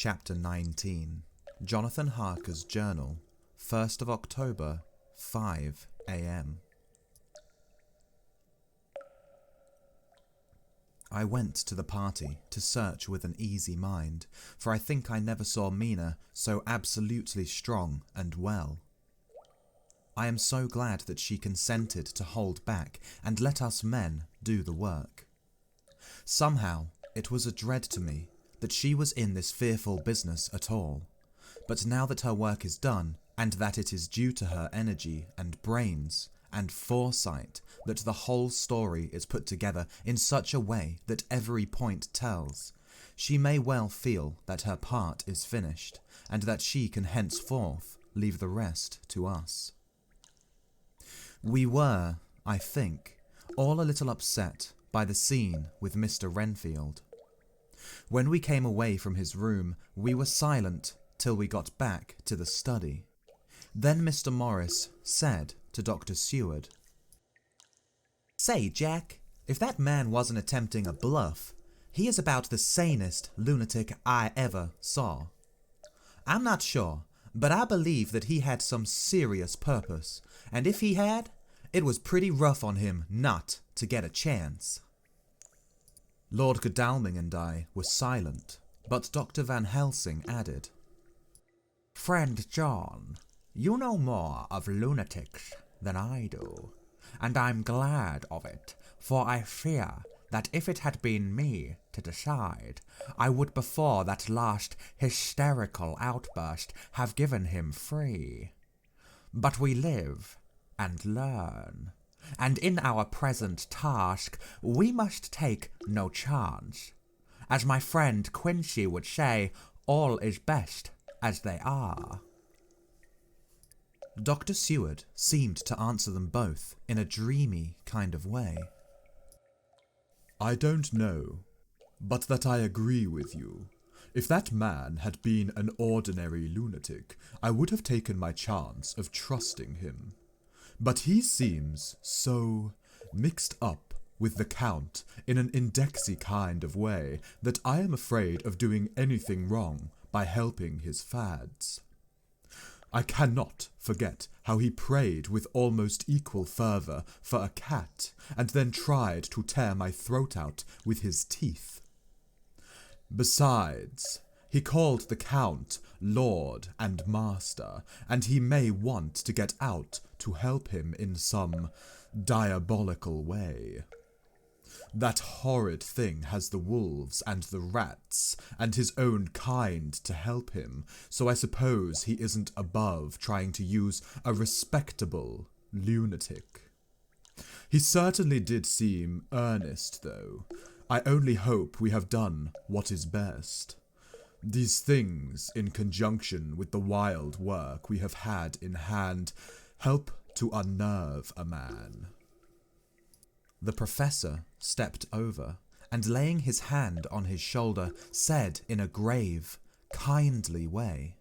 Chapter 19. Jonathan Harker's Journal, 1st of October, 5 a.m. I went to the party to search with an easy mind, for I think I never saw Mina so absolutely strong and well. I am so glad that she consented to hold back and let us men do the work. Somehow, it was a dread to me that she was in this fearful business at all, but now that her work is done, and that it is due to her energy and brains and foresight that the whole story is put together in such a way that every point tells, she may well feel that her part is finished, and that she can henceforth leave the rest to us. We were, I think, all a little upset by the scene with Mr. Renfield. When we came away from his room, we were silent till we got back to the study. Then Mr. Morris said to Dr. Seward, "Say, Jack, if that man wasn't attempting a bluff, he is about the sanest lunatic I ever saw. I'm not sure, but I believe that he had some serious purpose, and if he had, it was pretty rough on him not to get a chance." Lord Godalming and I were silent, but Dr. Van Helsing added, "Friend John, you know more of lunatics than I do, and I'm glad of it, for I fear that if it had been me to decide, I would before that last hysterical outburst have given him free. But we live and learn, and in our present task we must take no chance. As my friend Quincy would say, all is best as they are." Dr. Seward seemed to answer them both in a dreamy kind of way. "I don't know, but that I agree with you. If that man had been an ordinary lunatic, I would have taken my chance of trusting him. But he seems so mixed up with the Count in an indexy kind of way that I am afraid of doing anything wrong by helping his fads. I cannot forget how he prayed with almost equal fervour for a cat, and then tried to tear my throat out with his teeth. Besides, he called the Count Lord and Master, and he may want to get out to help him in some diabolical way. That horrid thing has the wolves and the rats and his own kind to help him, so I suppose he isn't above trying to use a respectable lunatic. He certainly did seem earnest, though. I only hope we have done what is best. These things, in conjunction with the wild work we have had in hand, help to unnerve a man." The professor stepped over, and laying his hand on his shoulder, said in a grave, kindly way,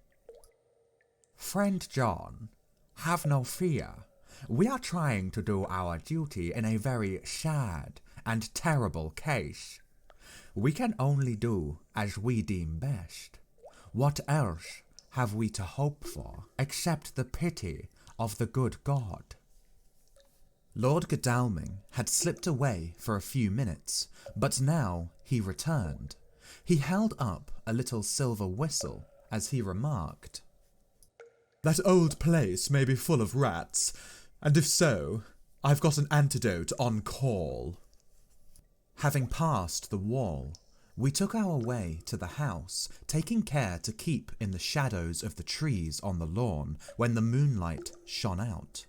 "Friend John, have no fear. We are trying to do our duty in a very sad and terrible case. We can only do as we deem best. What else have we to hope for except the pity of the good God?" Lord Godalming had slipped away for a few minutes, but now he returned. He held up a little silver whistle as he remarked, "That old place may be full of rats, and if so, I've got an antidote on call." Having passed the wall, we took our way to the house, taking care to keep in the shadows of the trees on the lawn when the moonlight shone out.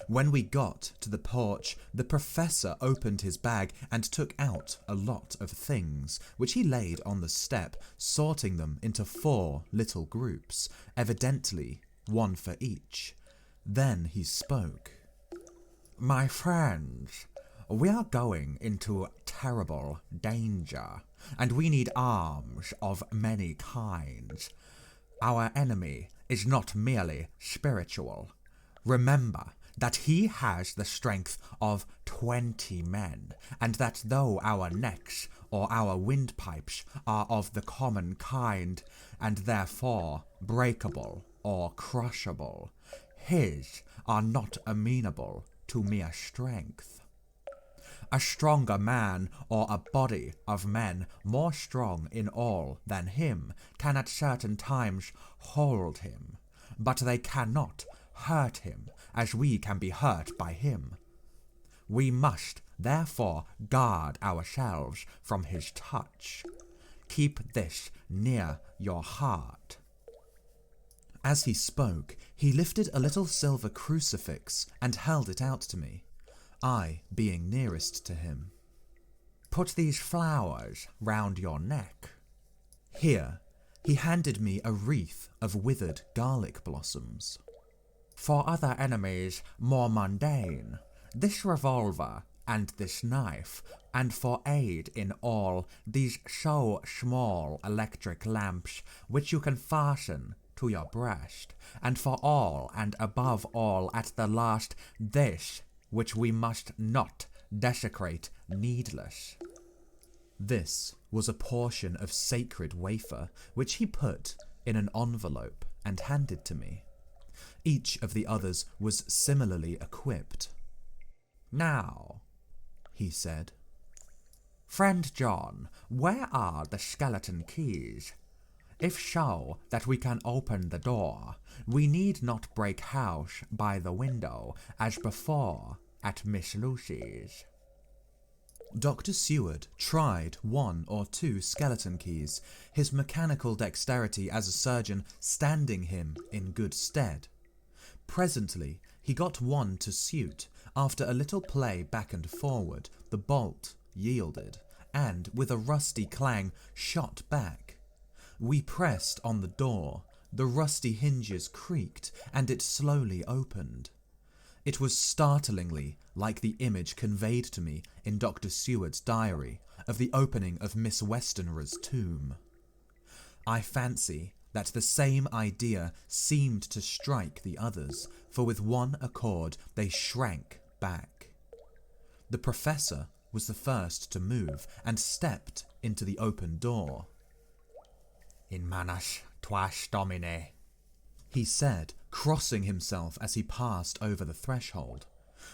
When we got to the porch, the professor opened his bag and took out a lot of things, which he laid on the step, sorting them into 4 little groups, evidently one for each. Then he spoke. "My friends, we are going into terrible danger, and we need arms of many kinds. Our enemy is not merely spiritual. Remember that he has the strength of 20 men, and that though our necks or our windpipes are of the common kind, and therefore breakable or crushable, his are not amenable to mere strength. A stronger man or a body of men more strong in all than him can at certain times hold him, but they cannot hurt him as we can be hurt by him. We must therefore guard ourselves from his touch. Keep this near your heart. As he spoke, he lifted a little silver crucifix and held it out to me, I being nearest to him. Put these flowers round your neck. Here, he handed me a wreath of withered garlic blossoms. For other enemies more mundane, this revolver and this knife, and for aid in all, these so small electric lamps which you can fasten to your breast, and for all and above all at the last, this which we must not desecrate needless. This was a portion of sacred wafer which he put in an envelope and handed to me. Each of the others was similarly equipped. Now, he said, friend John, where are the skeleton keys? If so that we can open the door, we need not break house by the window as before at Miss Lucy's. Dr. Seward tried 1 or 2 skeleton keys, his mechanical dexterity as a surgeon standing him in good stead. Presently, he got one to suit. After a little play back and forward, the bolt yielded, and with a rusty clang shot back. We pressed on the door, the rusty hinges creaked, and it slowly opened. It was startlingly like the image conveyed to me in Dr. Seward's diary of the opening of Miss Westenra's tomb. I fancy that the same idea seemed to strike the others, for with one accord they shrank back. The professor was the first to move and stepped into the open door. In manus tuas domine, he said, crossing himself as he passed over the threshold.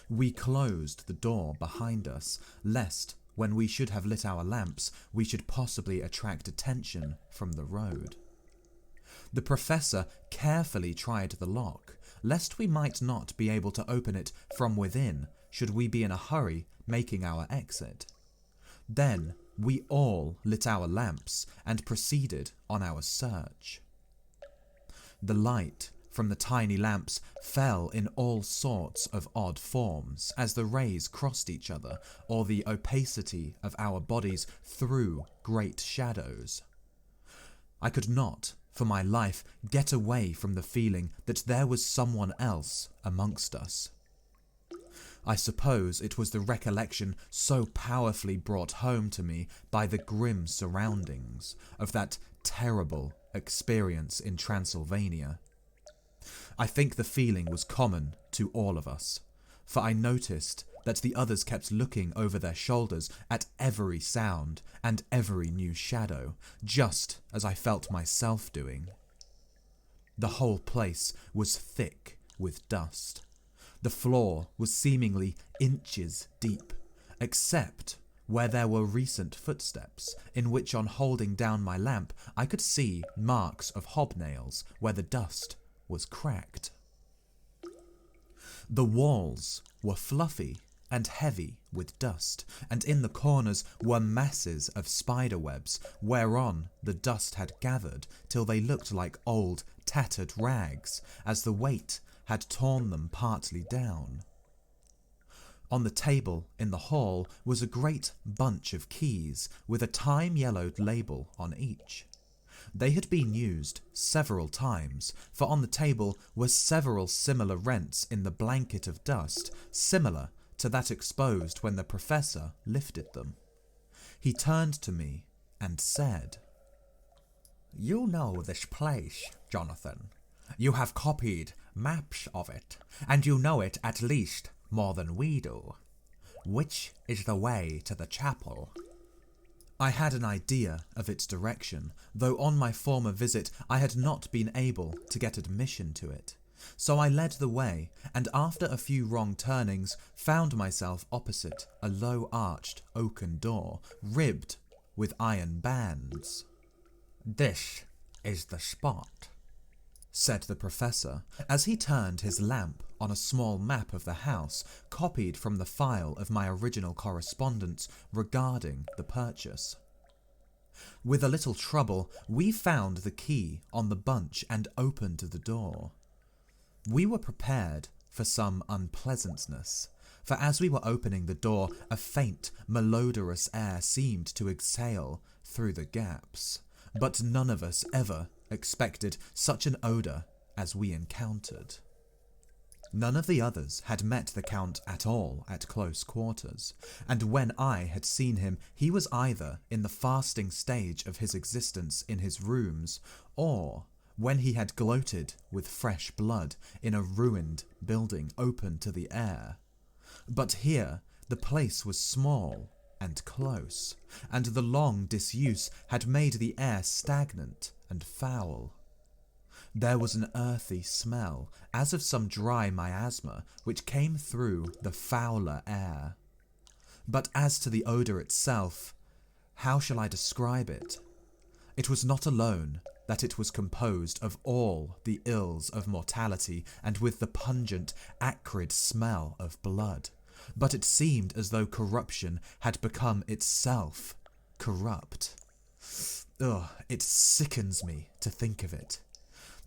We closed the door behind us, lest, when we should have lit our lamps, we should possibly attract attention from the road. The professor carefully tried the lock, lest we might not be able to open it from within should we be in a hurry making our exit. Then we all lit our lamps and proceeded on our search. The light from the tiny lamps fell in all sorts of odd forms as the rays crossed each other, or the opacity of our bodies threw great shadows. I could not, for my life, get away from the feeling that there was someone else amongst us. I suppose it was the recollection so powerfully brought home to me by the grim surroundings of that terrible experience in Transylvania. I think the feeling was common to all of us, for I noticed that the others kept looking over their shoulders at every sound and every new shadow, just as I felt myself doing. The whole place was thick with dust. The floor was seemingly inches deep, except where there were recent footsteps, in which on holding down my lamp I could see marks of hobnails where the dust was cracked. The walls were fluffy and heavy with dust, and in the corners were masses of spider webs whereon the dust had gathered till they looked like old tattered rags, as the weight had torn them partly down. On the table in the hall was a great bunch of keys with a time-yellowed label on each. They had been used several times, for on the table were several similar rents in the blanket of dust, similar to that exposed when the professor lifted them. He turned to me and said, "You know this place, Jonathan. You have copied maps of it, and you know it at least more than we do. Which is the way to the chapel?" I had an idea of its direction, though on my former visit I had not been able to get admission to it. So I led the way, and after a few wrong turnings, found myself opposite a low-arched oaken door, ribbed with iron bands. "This is the spot," said the professor, as he turned his lamp on a small map of the house copied from the file of my original correspondence regarding the purchase. With a little trouble, we found the key on the bunch and opened the door. We were prepared for some unpleasantness, for as we were opening the door, a faint, malodorous air seemed to exhale through the gaps, but none of us ever expected such an odour as we encountered. None of the others had met the Count at all at close quarters, and when I had seen him, he was either in the fasting stage of his existence in his rooms, or when he had gloated with fresh blood in a ruined building open to the air. But here the place was small and close, and the long disuse had made the air stagnant and foul. There was an earthy smell, as of some dry miasma, which came through the fouler air. But as to the odour itself, how shall I describe it? It was not alone that it was composed of all the ills of mortality and with the pungent, acrid smell of blood, but it seemed as though corruption had become itself corrupt. Ugh, it sickens me to think of it.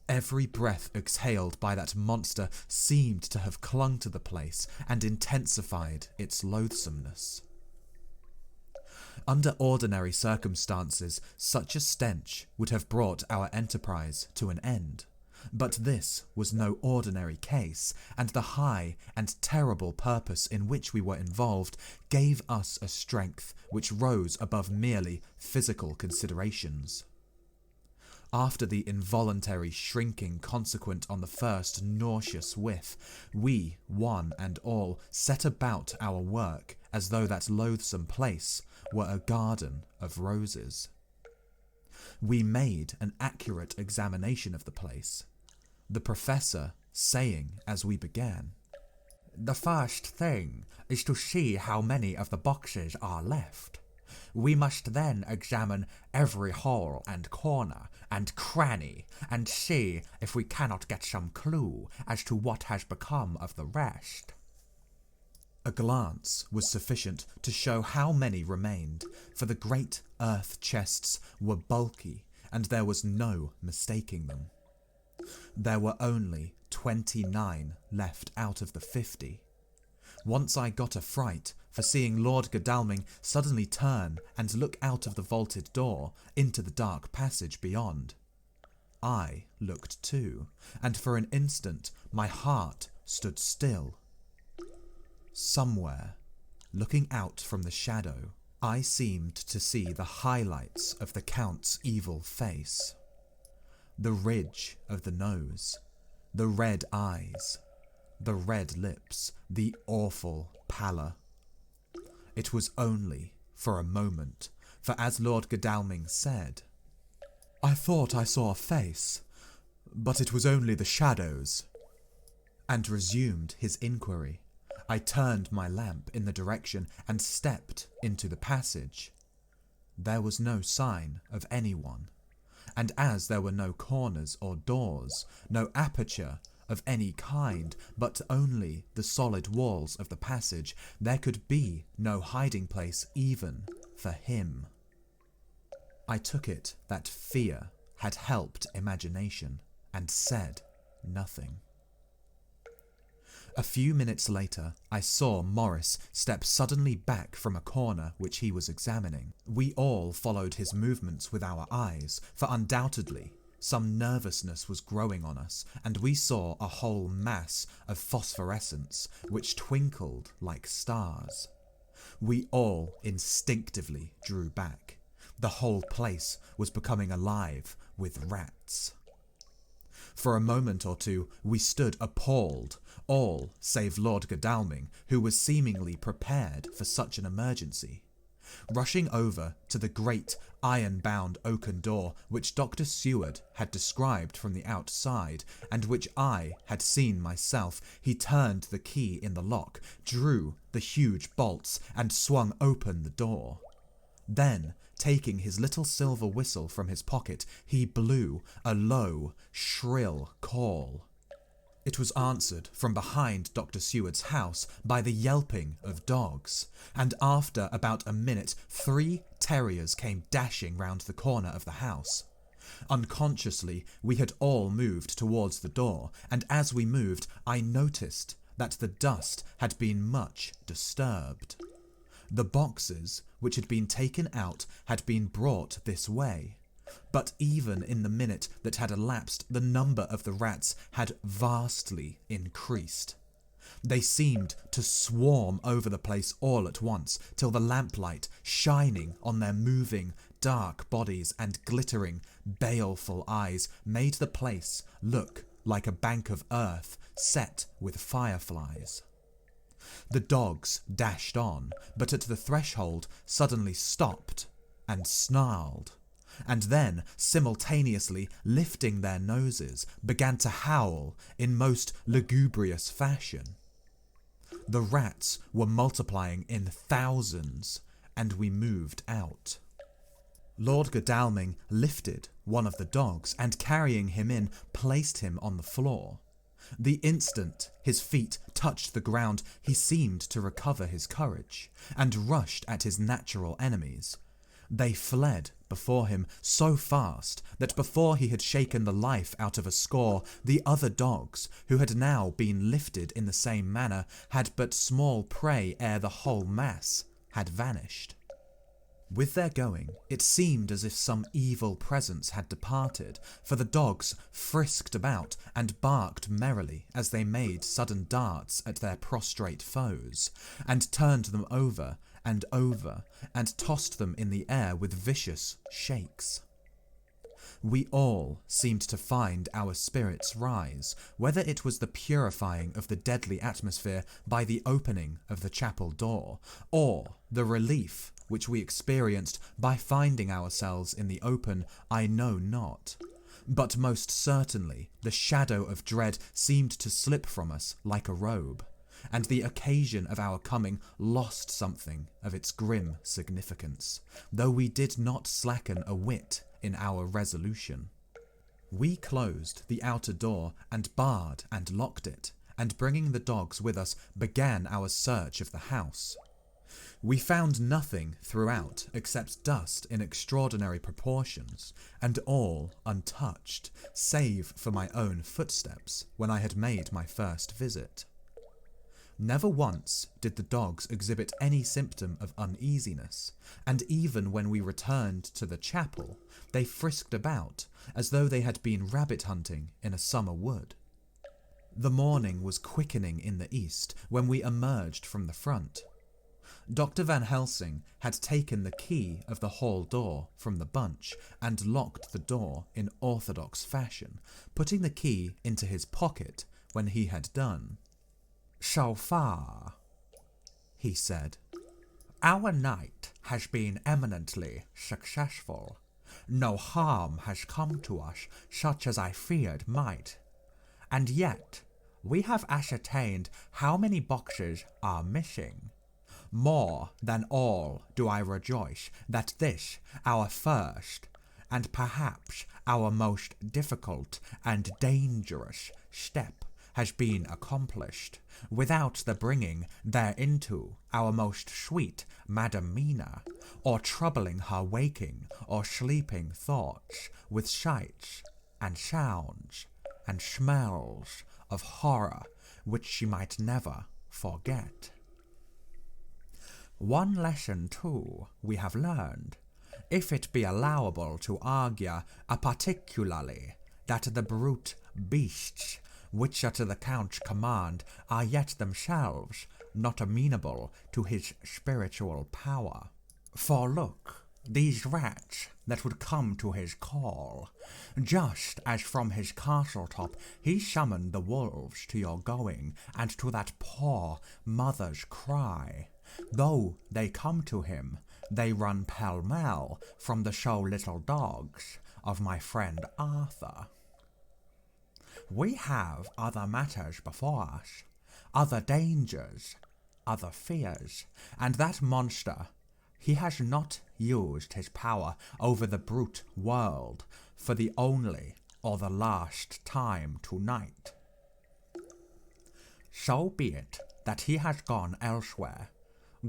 Every breath exhaled by that monster seemed to have clung to the place and intensified its loathsomeness. Under ordinary circumstances, such a stench would have brought our enterprise to an end. But this was no ordinary case, and the high and terrible purpose in which we were involved gave us a strength which rose above merely physical considerations. After the involuntary shrinking consequent on the first nauseous whiff, we, one and all, set about our work as though that loathsome place were a garden of roses. We made an accurate examination of the place, the professor saying as we began, "The first thing is to see how many of the boxes are left. We must then examine every hole and corner and cranny and see if we cannot get some clue as to what has become of the rest." A glance was sufficient to show how many remained, for the great earth chests were bulky, and there was no mistaking them. There were only 29 left out of the 50. Once I got a fright for seeing Lord Godalming suddenly turn and look out of the vaulted door into the dark passage beyond. I looked too, and for an instant my heart stood still. Somewhere, looking out from the shadow, I seemed to see the highlights of the Count's evil face. The ridge of the nose, the red eyes, the red lips, the awful pallor. It was only for a moment, for as Lord Godalming said, "I thought I saw a face, but it was only the shadows," and resumed his inquiry. I turned my lamp in the direction and stepped into the passage. There was no sign of anyone, and as there were no corners or doors, no aperture of any kind, but only the solid walls of the passage, there could be no hiding place even for him. I took it that fear had helped imagination, and said nothing. A few minutes later, I saw Morris step suddenly back from a corner which he was examining. We all followed his movements with our eyes, for undoubtedly some nervousness was growing on us, and we saw a whole mass of phosphorescence which twinkled like stars. We all instinctively drew back. The whole place was becoming alive with rats. For a moment or two we stood appalled, all save Lord Godalming, who was seemingly prepared for such an emergency. Rushing over to the great iron-bound oaken door which Dr. Seward had described from the outside, and which I had seen myself, he turned the key in the lock, drew the huge bolts, and swung open the door. Then, taking his little silver whistle from his pocket, he blew a low, shrill call. It was answered from behind Dr. Seward's house by the yelping of dogs, and after about a minute 3 terriers came dashing round the corner of the house. Unconsciously, we had all moved towards the door, and as we moved, I noticed that the dust had been much disturbed. The boxes which had been taken out had been brought this way, but even in the minute that had elapsed, the number of the rats had vastly increased. They seemed to swarm over the place all at once, till the lamplight, shining on their moving, dark bodies and glittering, baleful eyes, made the place look like a bank of earth set with fireflies. The dogs dashed on, but at the threshold suddenly stopped and snarled, and then, simultaneously lifting their noses, began to howl in most lugubrious fashion. The rats were multiplying in thousands, and we moved out. Lord Godalming lifted one of the dogs, and carrying him in, placed him on the floor. The instant his feet touched the ground, he seemed to recover his courage, and rushed at his natural enemies. They fled before him so fast that before he had shaken the life out of a score, the other dogs, who had now been lifted in the same manner, had but small prey ere the whole mass had vanished. With their going, it seemed as if some evil presence had departed, for the dogs frisked about and barked merrily as they made sudden darts at their prostrate foes, and turned them over, and tossed them in the air with vicious shakes. We all seemed to find our spirits rise, whether it was the purifying of the deadly atmosphere by the opening of the chapel door, or the relief which we experienced by finding ourselves in the open, I know not. But most certainly the shadow of dread seemed to slip from us like a robe, and the occasion of our coming lost something of its grim significance, though we did not slacken a whit in our resolution. We closed the outer door and barred and locked it, and bringing the dogs with us, began our search of the house. We found nothing throughout except dust in extraordinary proportions, and all untouched, save for my own footsteps when I had made my first visit. Never once did the dogs exhibit any symptom of uneasiness, and even when we returned to the chapel, they frisked about as though they had been rabbit hunting in a summer wood. The morning was quickening in the east when we emerged from the front. Dr. Van Helsing had taken the key of the hall door from the bunch and locked the door in orthodox fashion, putting the key into his pocket when he had done. "So far," he said, "our night has been eminently successful. No harm has come to us such as I feared might. And yet, we have ascertained how many boxes are missing. More than all do I rejoice that this, our first, and perhaps our most difficult and dangerous step has been accomplished, without the bringing thereinto our most sweet Madam Mina, or troubling her waking or sleeping thoughts with sights and sounds and smells of horror which she might never forget. One lesson, too, we have learned, if it be allowable to argue particularly that the brute beasts which at the Count's command are yet themselves not amenable to his spiritual power. For look, these rats that would come to his call, just as from his castle top he summoned the wolves to your going, and to that poor mother's cry. Though they come to him, they run pell-mell from the show little dogs of my friend Arthur. We have other matters before us, other dangers, other fears, and that monster, he has not used his power over the brute world for the only or the last time tonight. So be it that he has gone elsewhere.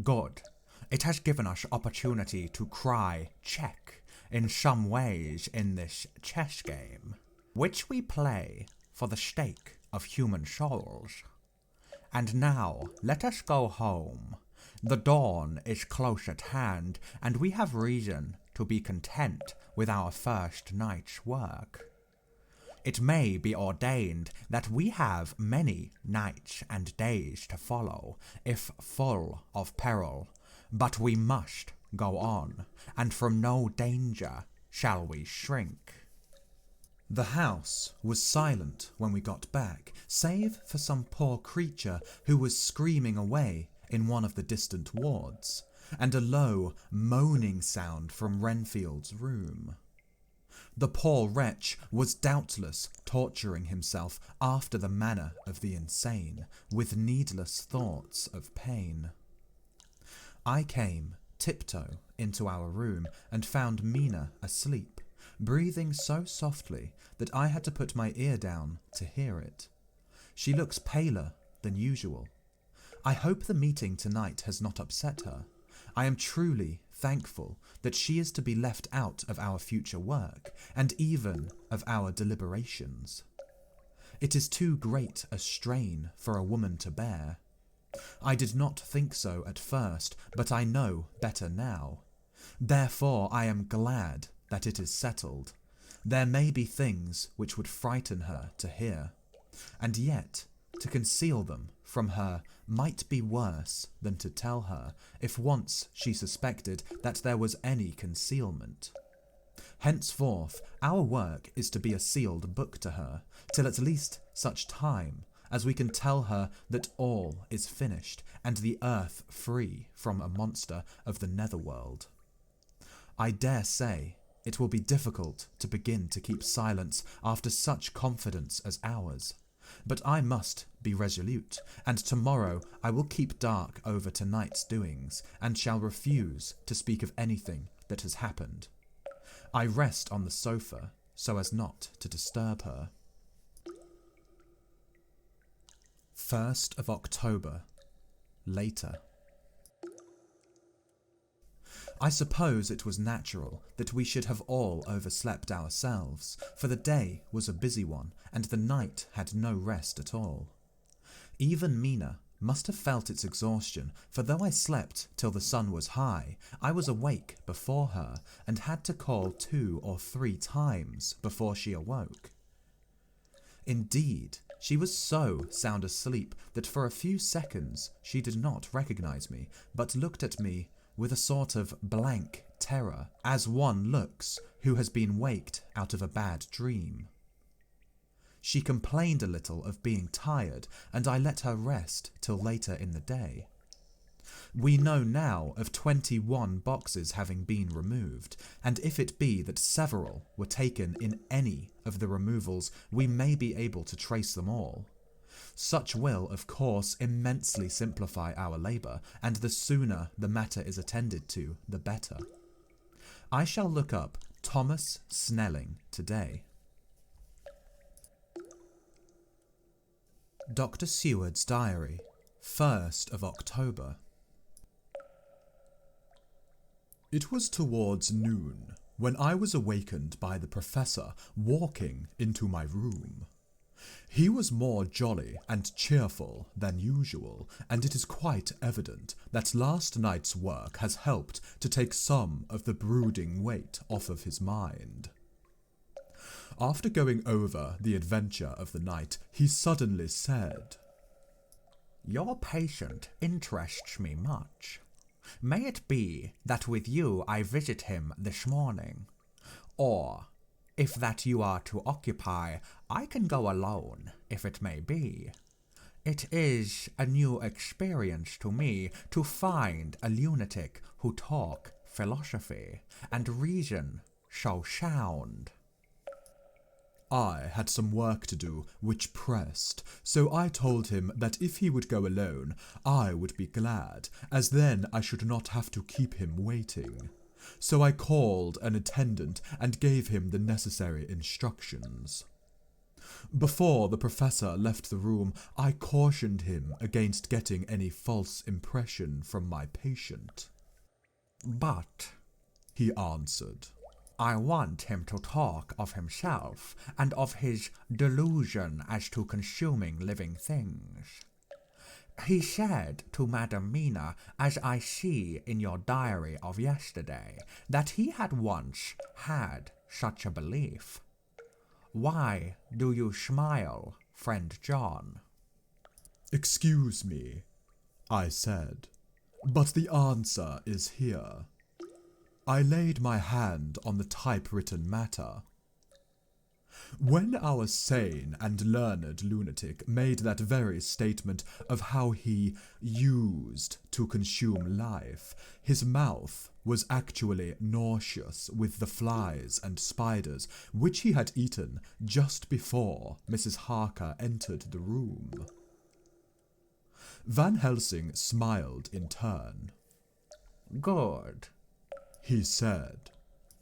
Good. It has given us opportunity to cry check in some ways in this chess game, which we play for the stake of human souls. And now let us go home. The dawn is close at hand, and we have reason to be content with our first night's work. It may be ordained that we have many nights and days to follow, if full of peril, but we must go on, and from no danger shall we shrink. The house was silent when we got back, save for some poor creature who was screaming away in one of the distant wards, and a low, moaning sound from Renfield's room. The poor wretch was doubtless torturing himself after the manner of the insane, with needless thoughts of pain. I came tiptoe into our room and found Mina asleep, breathing so softly that I had to put my ear down to hear it. She looks paler than usual. I hope the meeting tonight has not upset her. I am truly thankful that she is to be left out of our future work, and even of our deliberations. It is too great a strain for a woman to bear. I did not think so at first, but I know better now. Therefore I am glad that it is settled. There may be things which would frighten her to hear, and yet to conceal them from her might be worse than to tell her, if once she suspected that there was any concealment. Henceforth our work is to be a sealed book to her, till at least such time as we can tell her that all is finished, and the earth free from a monster of the netherworld. I dare say it will be difficult to begin to keep silence after such confidence as ours, but I must be resolute, and tomorrow I will keep dark over tonight's doings, and shall refuse to speak of anything that has happened. I rest on the sofa so as not to disturb her. 1st of October. Later. I suppose it was natural that we should have all overslept ourselves, for the day was a busy one, and the night had no rest at all. Even Mina must have felt its exhaustion, for though I slept till the sun was high, I was awake before her, and had to call 2 or 3 times before she awoke. Indeed, she was so sound asleep that for a few seconds she did not recognize me, but looked at me with a sort of blank terror, as one looks who has been waked out of a bad dream. She complained a little of being tired, and I let her rest till later in the day. We know now of 21 boxes having been removed, and if it be that several were taken in any of the removals, we may be able to trace them all. Such will, of course, immensely simplify our labour, and the sooner the matter is attended to, the better. I shall look up Thomas Snelling today. Dr. Seward's Diary, 1st of October. It was towards noon when I was awakened by the professor walking into my room. He was more jolly and cheerful than usual, and it is quite evident that last night's work has helped to take some of the brooding weight off of his mind. After going over the adventure of the night, he suddenly said, "Your patient interests me much. May it be that with you I visit him this morning, or, if that you are to occupy, I can go alone, if it may be. It is a new experience to me to find a lunatic who talk philosophy and reason so sound. I had some work to do which pressed, so I told him that if he would go alone, I would be glad, as then I should not have to keep him waiting. So I called an attendant and gave him the necessary instructions. Before the professor left the room, I cautioned him against getting any false impression from my patient. But, he answered, I want him to talk of himself and of his delusion as to consuming living things. He said to Madam Mina, as I see in your diary of yesterday, that he had once had such a belief. Why do you smile, friend John? Excuse me, I said, but the answer is here. I laid my hand on the typewritten matter. When our sane and learned lunatic made that very statement of how he used to consume life, his mouth was actually nauseous with the flies and spiders which he had eaten just before Mrs. Harker entered the room. Van Helsing smiled in turn. Good, he said.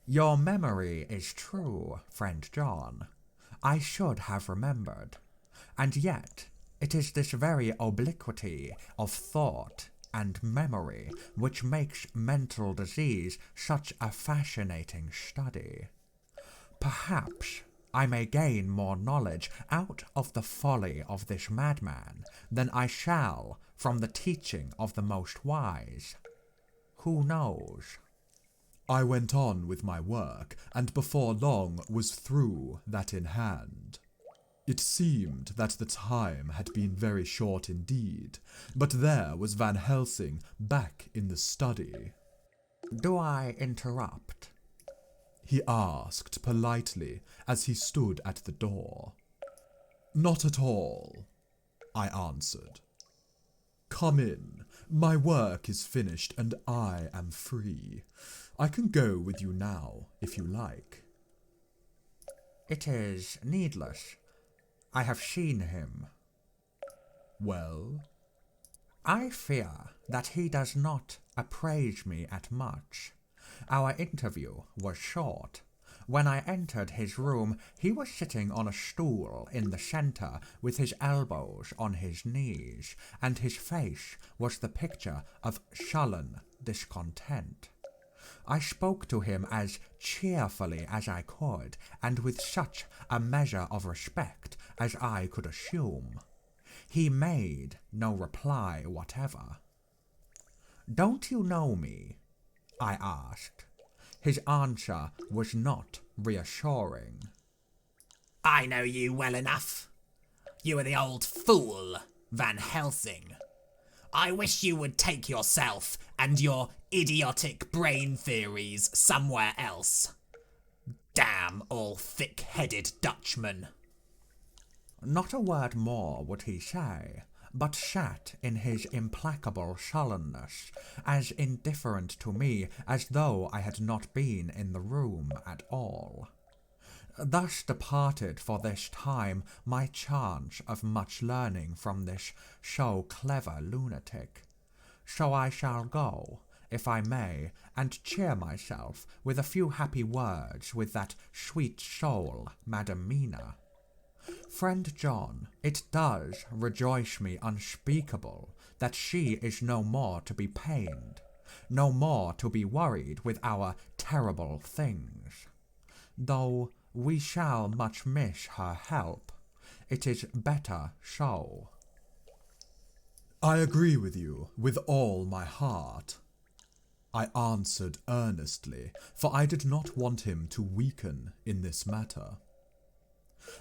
Your memory is true, friend John. I should have remembered. And yet, it is this very obliquity of thought and memory which makes mental disease such a fascinating study. Perhaps I may gain more knowledge out of the folly of this madman than I shall from the teaching of the most wise. Who knows? I went on with my work, and before long was through that in hand. It seemed that the time had been very short indeed, but there was Van Helsing back in the study. Do I interrupt? He asked politely as he stood at the door. Not at all, I answered. Come in. My work is finished and I am free. I can go with you now, if you like. It is needless. I have seen him. Well? I fear that he does not appraise me at much. Our interview was short. When I entered his room, he was sitting on a stool in the centre with his elbows on his knees, and his face was the picture of sullen discontent. I spoke to him as cheerfully as I could, and with such a measure of respect as I could assume. He made no reply whatever. Don't you know me? I asked. His answer was not reassuring. I know you well enough. You are the old fool, Van Helsing. I wish you would take yourself and your idiotic brain theories somewhere else. Damn all thick-headed Dutchmen. Not a word more would he say, but sat in his implacable sullenness, as indifferent to me as though I had not been in the room at all. Thus departed for this time my chance of much learning from this so clever lunatic. So I shall go, if I may, and cheer myself with a few happy words with that sweet soul, Madam Mina. Friend John, it does rejoice me unspeakable that she is no more to be pained, no more to be worried with our terrible things. Though we shall much miss her help, it is better so. I agree with you with all my heart, I answered earnestly, for I did not want him to weaken in this matter.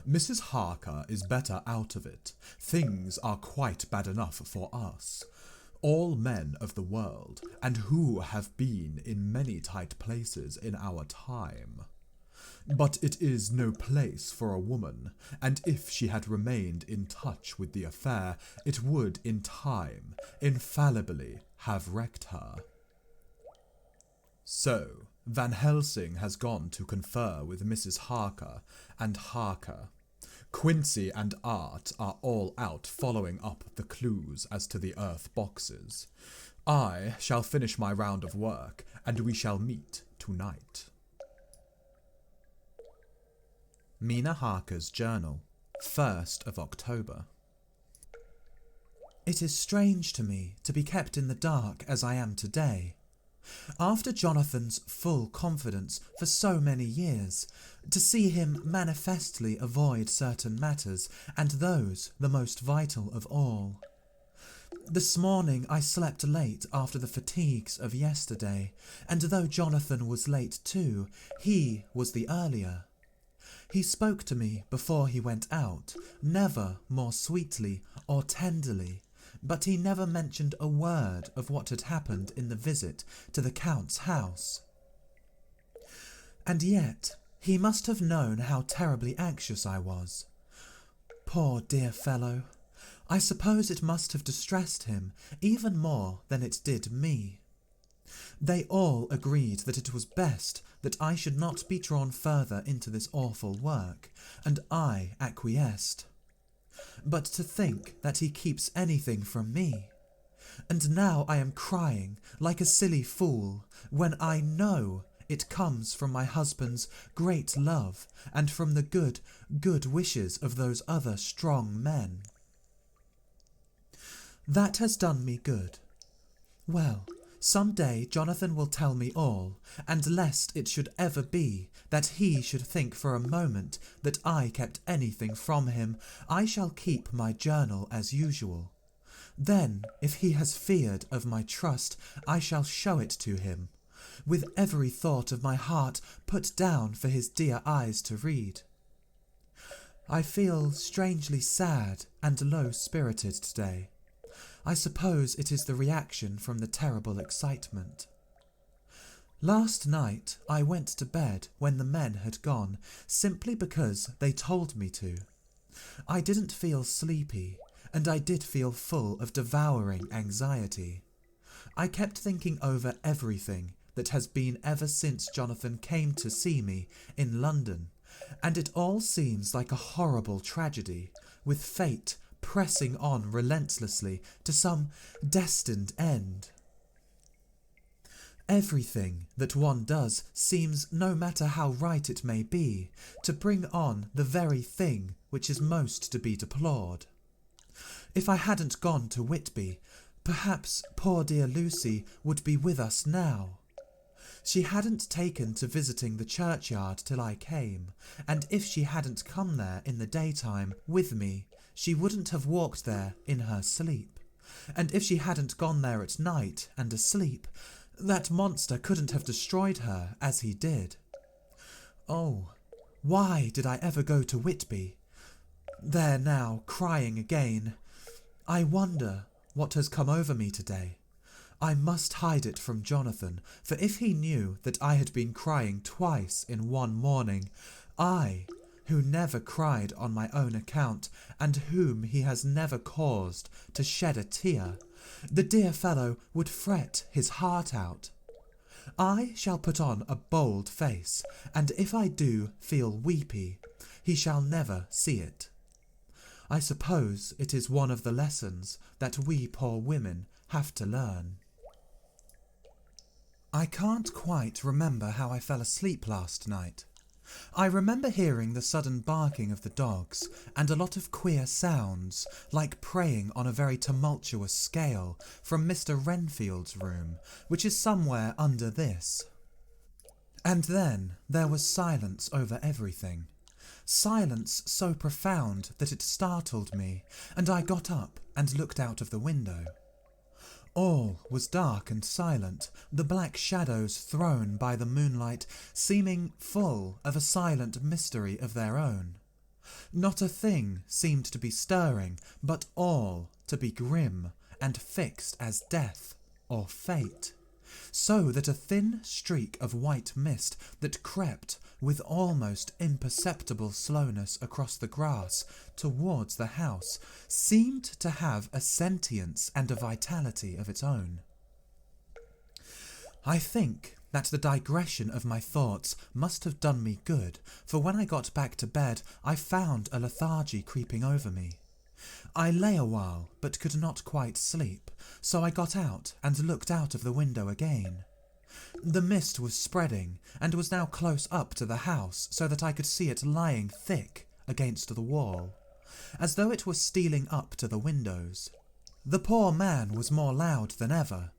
Mrs. Harker is better out of it. Things are quite bad enough for us. all men of the world, and who have been in many tight places in our time. But it is no place for a woman, and if she had remained in touch with the affair, it would in time infallibly have wrecked her. So, Van Helsing has gone to confer with Mrs. Harker and Harker. Quincy and Art are all out following up the clues as to the earth boxes. I shall finish my round of work, and we shall meet tonight. Mina Harker's journal, 1st of October. It is strange to me to be kept in the dark as I am today. After Jonathan's full confidence for so many years, to see him manifestly avoid certain matters, and those the most vital of all. This morning I slept late after the fatigues of yesterday, and though Jonathan was late too, he was the earlier. He spoke to me before he went out, never more sweetly or tenderly, but he never mentioned a word of what had happened in the visit to the Count's house. And yet he must have known how terribly anxious I was. Poor dear fellow, I suppose it must have distressed him even more than it did me. They all agreed that it was best that I should not be drawn further into this awful work, and I acquiesced. But to think that he keeps anything from me. And now I am crying like a silly fool, when I know it comes from my husband's great love, and from the good wishes of those other strong men. That has done me good. Well, some day Jonathan will tell me all, and lest it should ever be that he should think for a moment that I kept anything from him, I shall keep my journal as usual. Then, if he has feared of my trust, I shall show it to him, with every thought of my heart put down for his dear eyes to read. I feel strangely sad and low-spirited today. I suppose it is the reaction from the terrible excitement. Last night I went to bed when the men had gone, simply because they told me to. I didn't feel sleepy, and I did feel full of devouring anxiety. I kept thinking over everything that has been ever since Jonathan came to see me in London, and it all seems like a horrible tragedy, with fate pressing on relentlessly to some destined end. Everything that one does seems, no matter how right it may be, to bring on the very thing which is most to be deplored. If I hadn't gone to Whitby, perhaps poor dear Lucy would be with us now. She hadn't taken to visiting the churchyard till I came, and if she hadn't come there in the daytime with me, she wouldn't have walked there in her sleep. And if she hadn't gone there at night and asleep, that monster couldn't have destroyed her as he did. Oh, why did I ever go to Whitby? There now, crying again. I wonder what has come over me today. I must hide it from Jonathan, for if he knew that I had been crying twice in one morning, I, who never cried on my own account, and whom he has never caused to shed a tear, the dear fellow would fret his heart out. I shall put on a bold face, and if I do feel weepy, he shall never see it. I suppose it is one of the lessons that we poor women have to learn. I can't quite remember how I fell asleep last night. I remember hearing the sudden barking of the dogs, and a lot of queer sounds, like praying on a very tumultuous scale, from Mr. Renfield's room, which is somewhere under this. And then there was silence over everything. Silence so profound that it startled me, and I got up and looked out of the window. All was dark and silent, the black shadows thrown by the moonlight seeming full of a silent mystery of their own. Not a thing seemed to be stirring, but all to be grim and fixed as death or fate, so that a thin streak of white mist that crept with almost imperceptible slowness across the grass towards the house seemed to have a sentience and a vitality of its own. I think that the digression of my thoughts must have done me good, for when I got back to bed I found a lethargy creeping over me. I lay a while, but could not quite sleep, so I got out and looked out of the window again. The mist was spreading, and was now close up to the house, so that I could see it lying thick against the wall, as though it was stealing up to the windows. The poor man was more loud than ever,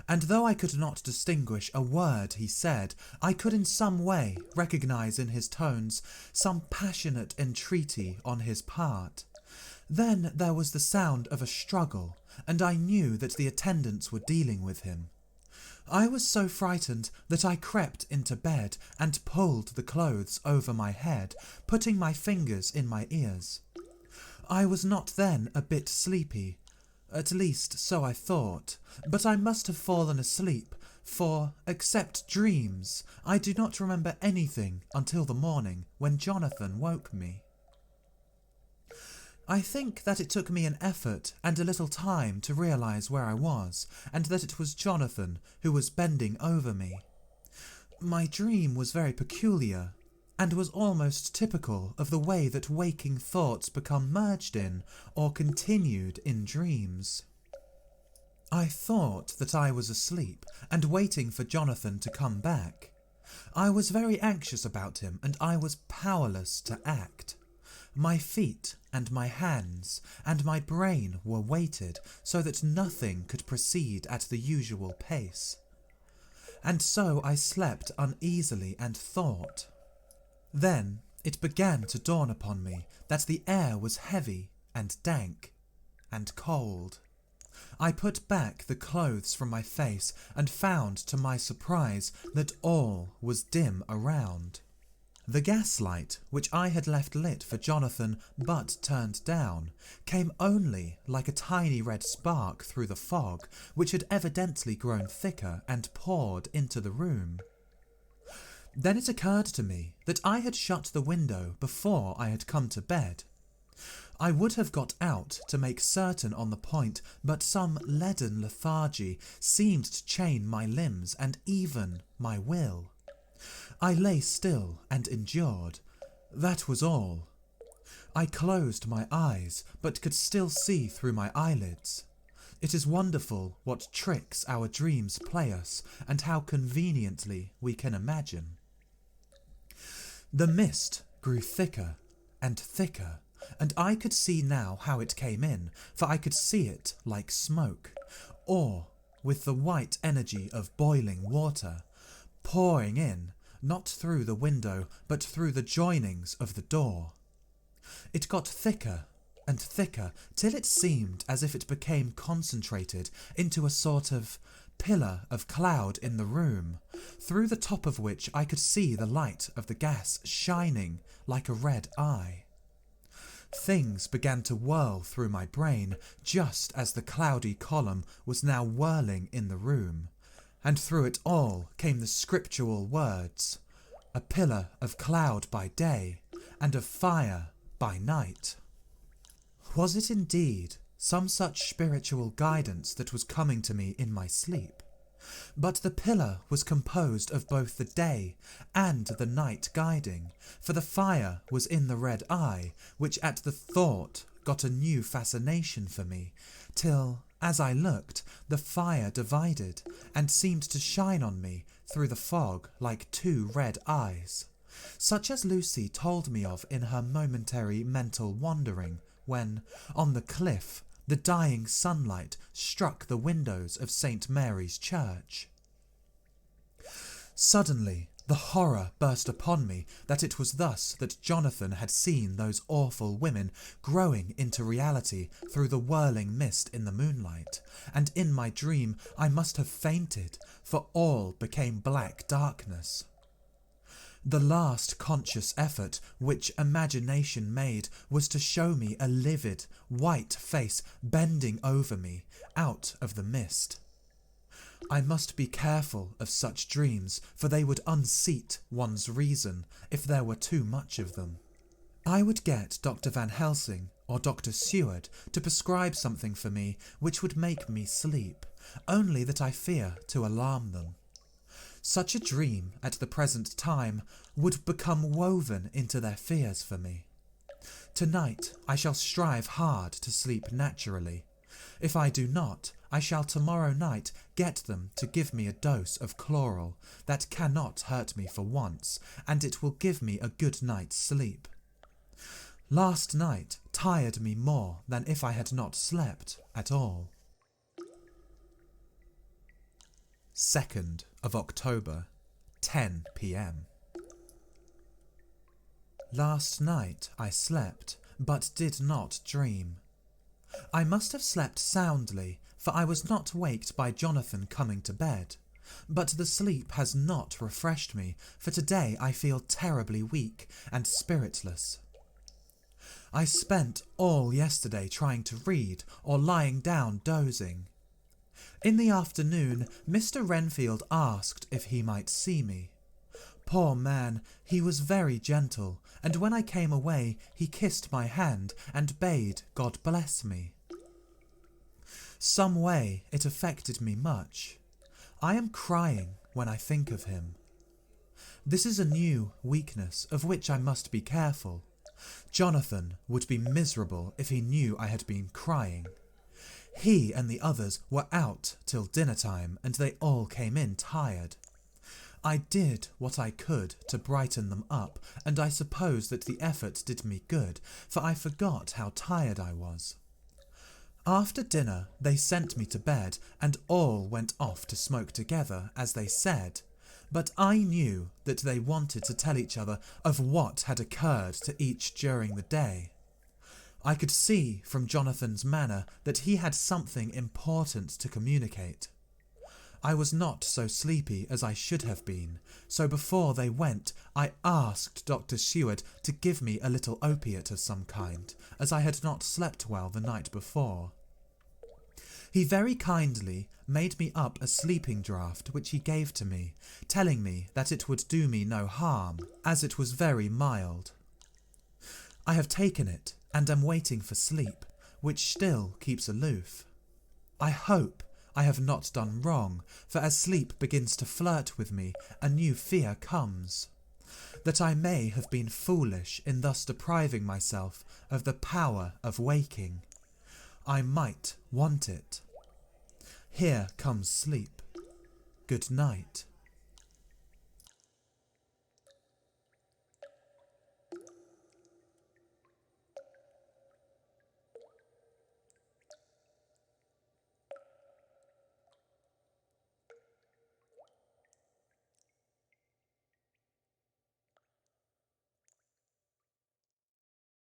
and though I could not distinguish a word he said, I could in some way recognise in his tones some passionate entreaty on his part. Then there was the sound of a struggle, and I knew that the attendants were dealing with him. I was so frightened that I crept into bed and pulled the clothes over my head, putting my fingers in my ears. I was not then a bit sleepy, at least so I thought, but I must have fallen asleep, for, except dreams, I do not remember anything until the morning when Jonathan woke me. I think that it took me an effort and a little time to realise where I was, and that it was Jonathan who was bending over me. My dream was very peculiar, and was almost typical of the way that waking thoughts become merged in or continued in dreams. I thought that I was asleep and waiting for Jonathan to come back. I was very anxious about him, and I was powerless to act. My feet and my hands and my brain were weighted so that nothing could proceed at the usual pace. And so I slept uneasily and thought. Then it began to dawn upon me that the air was heavy and dank and cold. I put back the clothes from my face and found to my surprise that all was dim around. The gaslight, which I had left lit for Jonathan but turned down, came only like a tiny red spark through the fog, which had evidently grown thicker and poured into the room. Then it occurred to me that I had shut the window before I had come to bed. I would have got out to make certain on the point, but some leaden lethargy seemed to chain my limbs and even my will. I lay still and endured. That was all. I closed my eyes, but could still see through my eyelids. It is wonderful what tricks our dreams play us, and how conveniently we can imagine. The mist grew thicker and thicker, and I could see now how it came in, for I could see it like smoke, or with the white energy of boiling water, pouring in, not through the window, but through the joinings of the door. It got thicker and thicker, till it seemed as if it became concentrated into a sort of pillar of cloud in the room, through the top of which I could see the light of the gas shining like a red eye. Things began to whirl through my brain, just as the cloudy column was now whirling in the room, and through it all came the scriptural words, "A pillar of cloud by day, and of fire by night." Was it indeed some such spiritual guidance that was coming to me in my sleep? But the pillar was composed of both the day and the night guiding, for the fire was in the red eye, which at the thought got a new fascination for me, till, as I looked, the fire divided, and seemed to shine on me through the fog like two red eyes, such as Lucy told me of in her momentary mental wandering, when, on the cliff, the dying sunlight struck the windows of St. Mary's Church. Suddenly, the horror burst upon me that it was thus that Jonathan had seen those awful women growing into reality through the whirling mist in the moonlight, and in my dream I must have fainted, for all became black darkness. The last conscious effort which imagination made was to show me a livid, white face bending over me out of the mist. I must be careful of such dreams, for they would unseat one's reason if there were too much of them. I would get Dr. Van Helsing or Dr. Seward to prescribe something for me which would make me sleep, only that I fear to alarm them. Such a dream at the present time would become woven into their fears for me. Tonight I shall strive hard to sleep naturally. If I do not, I shall tomorrow night get them to give me a dose of chloral that cannot hurt me for once, and it will give me a good night's sleep. Last night tired me more than if I had not slept at all. 2nd of October, 10 p.m. Last night I slept, but did not dream. I must have slept soundly, for I was not waked by Jonathan coming to bed. But the sleep has not refreshed me, for today I feel terribly weak and spiritless. I spent all yesterday trying to read or lying down dozing. In the afternoon, Mr. Renfield asked if he might see me. Poor man, he was very gentle, and when I came away he kissed my hand and bade God bless me. Some way it affected me much. I am crying when I think of him. This is a new weakness of which I must be careful. Jonathan would be miserable if he knew I had been crying. He and the others were out till dinner time, and they all came in tired. I did what I could to brighten them up, and I suppose that the effort did me good, for I forgot how tired I was. After dinner they sent me to bed, and all went off to smoke together, as they said, but I knew that they wanted to tell each other of what had occurred to each during the day. I could see from Jonathan's manner that he had something important to communicate. I was not so sleepy as I should have been, so before they went I asked Dr. Seward to give me a little opiate of some kind, as I had not slept well the night before. He very kindly made me up a sleeping draught which he gave to me, telling me that it would do me no harm, as it was very mild. I have taken it and am waiting for sleep, which still keeps aloof. I hope I have not done wrong, for as sleep begins to flirt with me, a new fear comes, that I may have been foolish in thus depriving myself of the power of waking. I might want it. Here comes sleep. Good night.